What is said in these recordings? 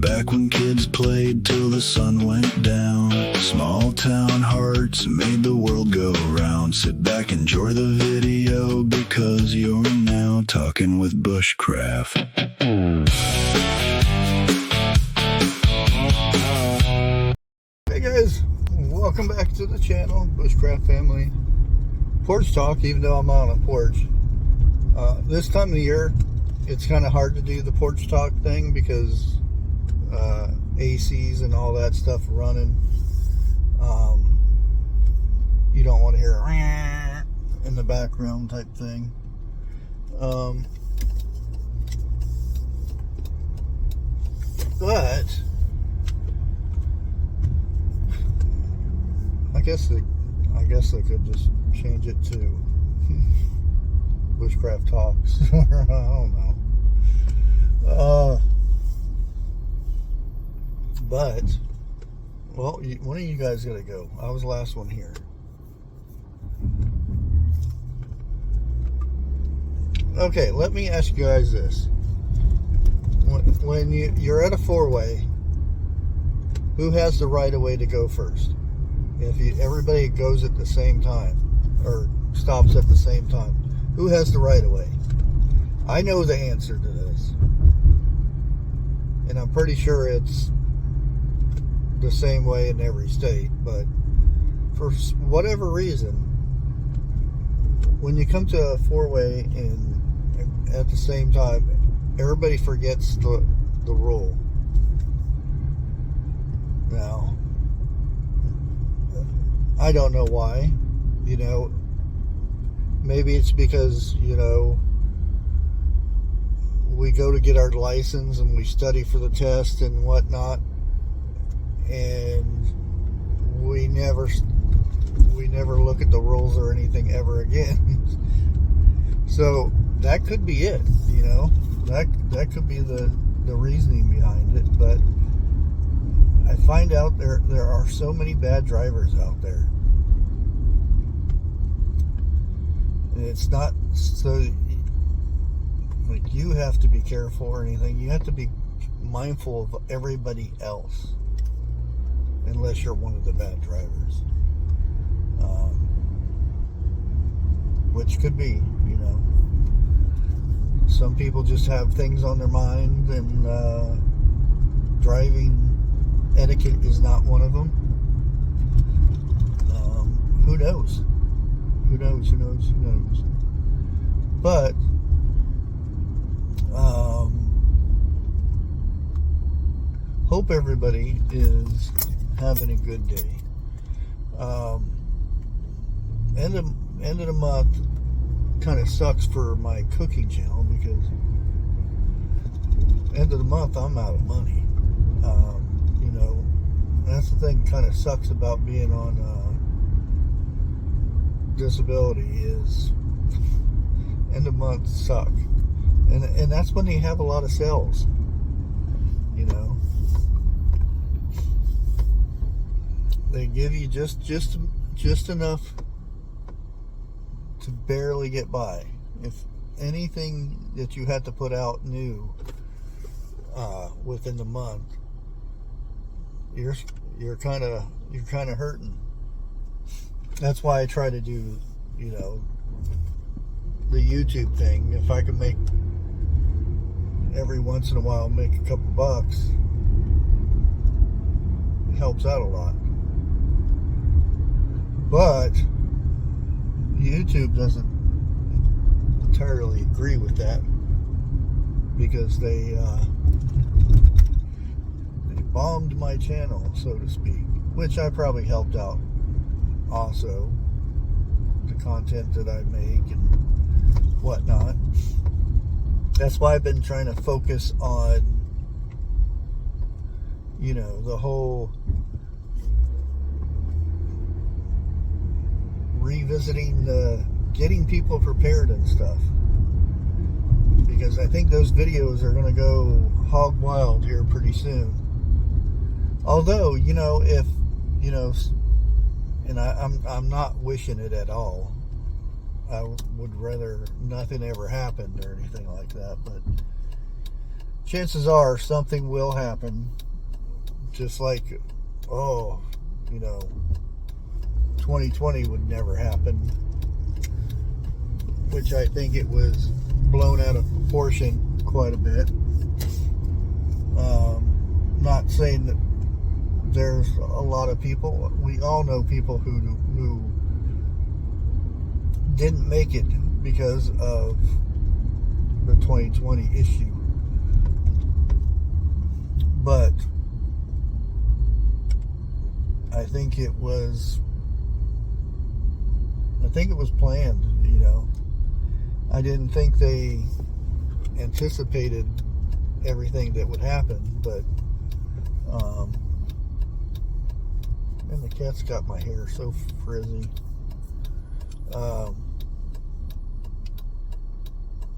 back when kids played till the sun went down. Small town hearts made the world go round. Sit back, enjoy the video, because you're now talking with Bushcraft. Hey guys, welcome back to the channel, Bushcraft Family. Porch talk, even though I'm on a porch. This time of year, it's kind of hard to do the porch talk thing because ACs and all that stuff running. You don't want to hear in the background type thing. But I guess they could just change it to Bushcraft Talks. I don't know. But, well, one of you guys got to go. I was the last one here. Okay, let me ask you guys this. When you're at a four-way, who has the right of way to go first? If everybody goes at the same time, or stops at the same time, who has the right of way? I know the answer to this, and I'm pretty sure it's the same way in every state, but for whatever reason, when you come to a four-way and at the same time, everybody forgets the rule. Now, I don't know why, maybe it's because, we go to get our license and we study for the test and whatnot, and we never look at the rules or anything ever again. So that could be it, that could be the reasoning behind it. But I find out there are so many bad drivers out there, and it's not so like you have to be careful or anything. You have to be mindful of everybody else, unless you're one of the bad drivers, which could be, some people just have things on their mind, and driving etiquette is not one of them. Who knows? Who knows? But hope everybody is having a good day. End of the month kind of sucks for my cooking channel, because end of the month I'm out of money. That's the thing kind of sucks about being on disability, is end of month suck, and that's when they have a lot of sales. They give you just enough to barely get by. If anything that you had to put out new within the month, you're kind of hurting. That's why I try to do, the YouTube thing. If I can make every once in a while make a couple bucks, it helps out a lot. But YouTube doesn't entirely agree with that, because they bombed my channel, so to speak, which I probably helped out also, the content that I make and whatnot. That's why I've been trying to focus on, the whole revisiting getting people prepared and stuff, because I think those videos are going to go hog wild here pretty soon. Although, if, and I'm not wishing it at all. I would rather nothing ever happened or anything like that, but chances are something will happen. Just like, oh, 2020 would never happen, which I think it was blown out of proportion quite a bit. Not saying that there's a lot of people. We all know people who didn't make it because of the 2020 issue. But I think it was planned, I didn't think they anticipated everything that would happen, but and the cat's got my hair so frizzy.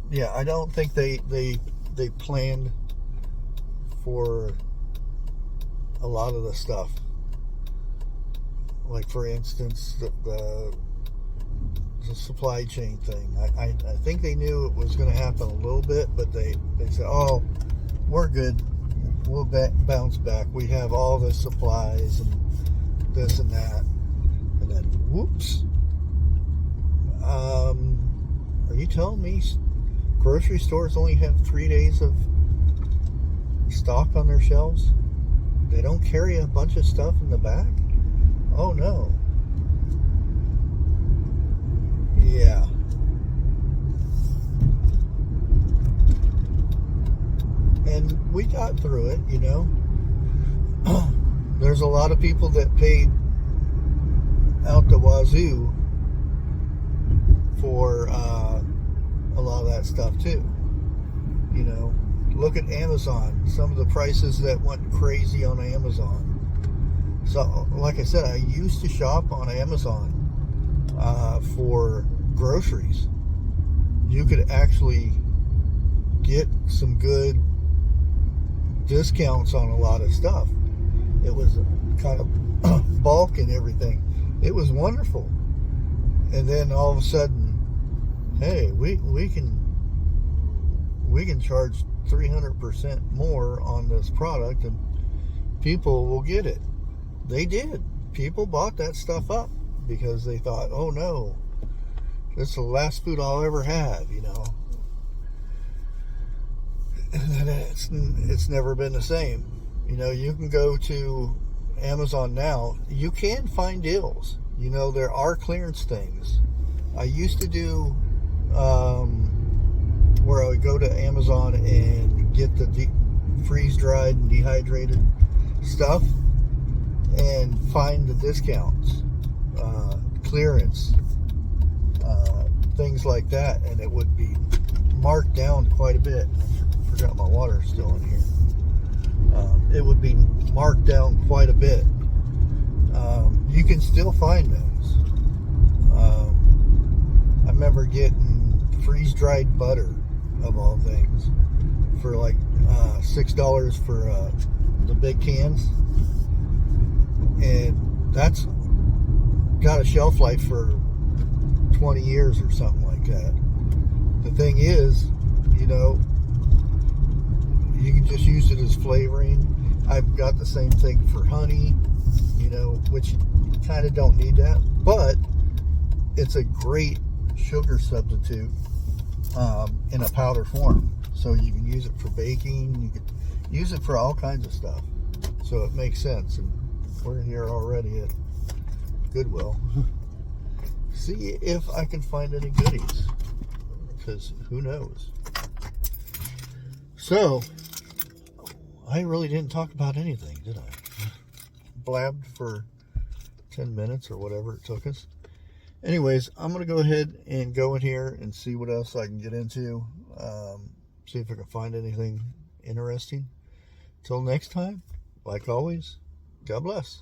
Yeah, I don't think they planned for a lot of the stuff. Like, for instance, the supply chain thing. I think they knew it was going to happen a little bit, but they said, oh, we're good. We'll bounce back. We have all the supplies and this and that. And then, whoops. Are you telling me grocery stores only have 3 days of stock on their shelves? They don't carry a bunch of stuff in the back? Oh no. Yeah. And we got through it, There's a lot of people that paid out the wazoo for a lot of that stuff too. Look at Amazon. Some of the prices that went crazy on Amazon. So, like I said, I used to shop on Amazon for groceries. You could actually get some good discounts on a lot of stuff. It was kind of bulk and everything. It was wonderful. And then all of a sudden, hey, we can charge 300% more on this product and people will get it. They did. People bought that stuff up because they thought, oh no, this is the last food I'll ever have, And then it's never been the same. You can go to Amazon now. You can find deals. There are clearance things. I used to do where I would go to Amazon and get the freeze-dried and dehydrated stuff and find the discounts, clearance, things like that, and it would be marked down quite a bit. I forgot my water still in here. It would be marked down quite a bit. You can still find those. I remember getting freeze-dried butter, of all things, for like $6 for the big cans, and that's got a shelf life for 20 years or something like that. The thing is, you can just use it as flavoring. I've got the same thing for honey, which you kind of don't need that, but it's a great sugar substitute in a powder form. So you can use it for baking, you can use it for all kinds of stuff. So it makes sense. And we're here already at Goodwill. See if I can find any goodies, because who knows. So I really didn't talk about anything, did I? Blabbed for 10 minutes or whatever it took us. Anyways, I'm going to go ahead and go in here and see what else I can get into. See if I can find anything interesting. Till next time, like always, God bless.